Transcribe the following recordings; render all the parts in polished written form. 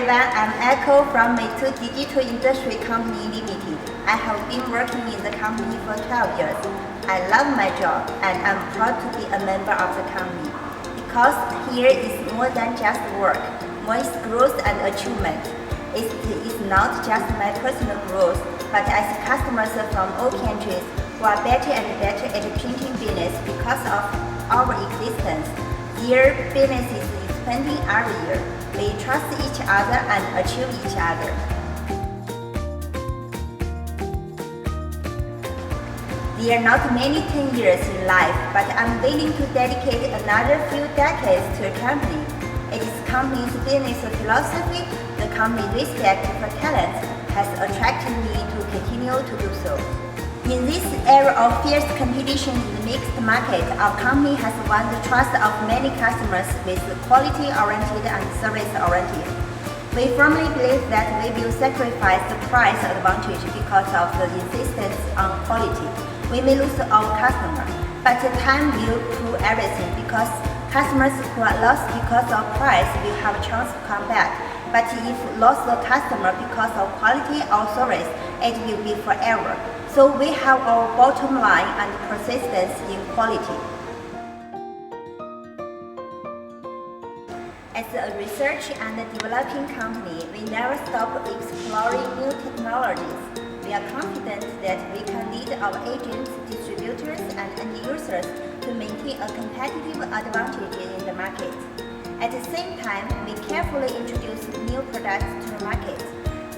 everyone, I'm Echo from MeiTu Digital Industry Company Limited. I have been working in the company for 12 years. I love my job and I'm proud to be a member of the company. Because here is more than just work, more is growth and achievement. It is not just my personal growth, but as customers from all countries who are better and better at printing business because of our existence. Their business is expanding every year. We trust each other and achieve each other. There are not many 10 years in life, but I'm willing to dedicate another few decades to a company. It is company's business philosophy, the company's respect for talent, has attracted me to continue to do so. In this era of fierce competition in the mixed market, our company has won the trust of many customers with quality-oriented and service-oriented. We firmly believe that we will sacrifice the price advantage because of the insistence on quality. We may lose our customer, but time will prove everything because customers who are lost because of price will have a chance to come back. But if lost the customer because of quality or service, it will be forever. So we have our bottom line and persistence in quality. As a research and developing company, we never stop exploring new technologies. We are confident that we can lead our agents, distributors, and end users to maintain a competitive advantage in the market. At the same time, we carefully introduce new products to the market.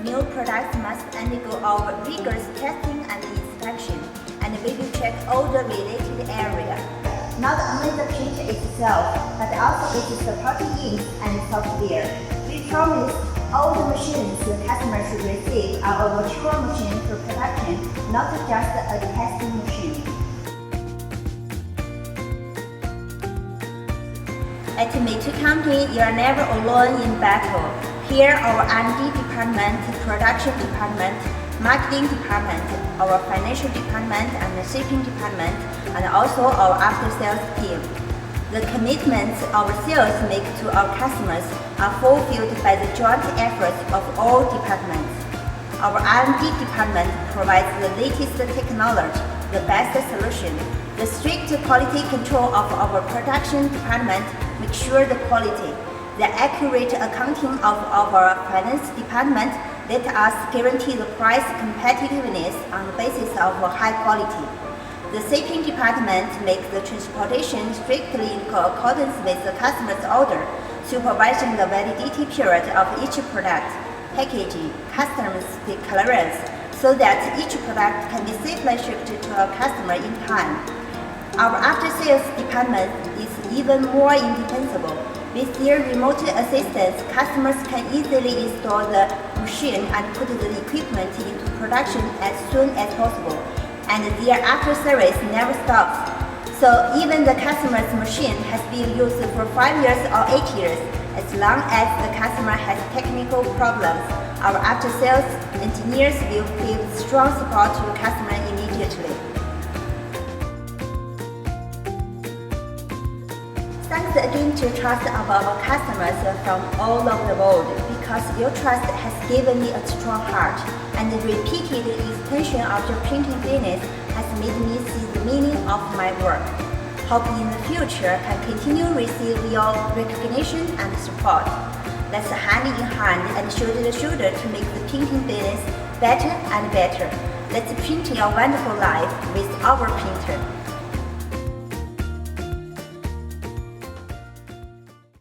New products must undergo our rigorous testing and inspection, and we will check all the related areas. Not only the print itself, but also its supporting inks and software. We promise all the machines the customer should receive are a mature machine for production, not just a testing machine. At MeiTu Company, you are never alone in battle. Here, our R&D department, production department, marketing department, our financial department and the shipping department, and also our after-sales team. The commitments our sales make to our customers are fulfilled by the joint efforts of all departments. Our R&D department provides the latest technology, the best solution. The strict quality control of our production department makes sure the quality. The accurate accounting of our finance department let us guarantee the price competitiveness on the basis of high quality. The shipping department makes the transportation strictly in accordance with the customer's order, supervising the validity period of each product, packaging, customs clearance, so that each product can be safely shipped to our customer in time. Our after-sales department is even more indispensable. With their remote assistance, customers can easily install the machine and put the equipment into production as soon as possible, and their after-service never stops. So even the customer's machine has been used for 5 years or 8 years, as long as the customer has technical problems, our after-sales engineers will give strong support to the customer immediately. Thanks again to trust of our customers from all over the world, because your trust has given me a strong heart, and the repeated expansion of your printing business has made me see the meaning of my work. Hope in the future can continue receive your recognition and support. Let's hand in hand and shoulder to shoulder to make the printing business better and better. Let's print your wonderful life with our printer.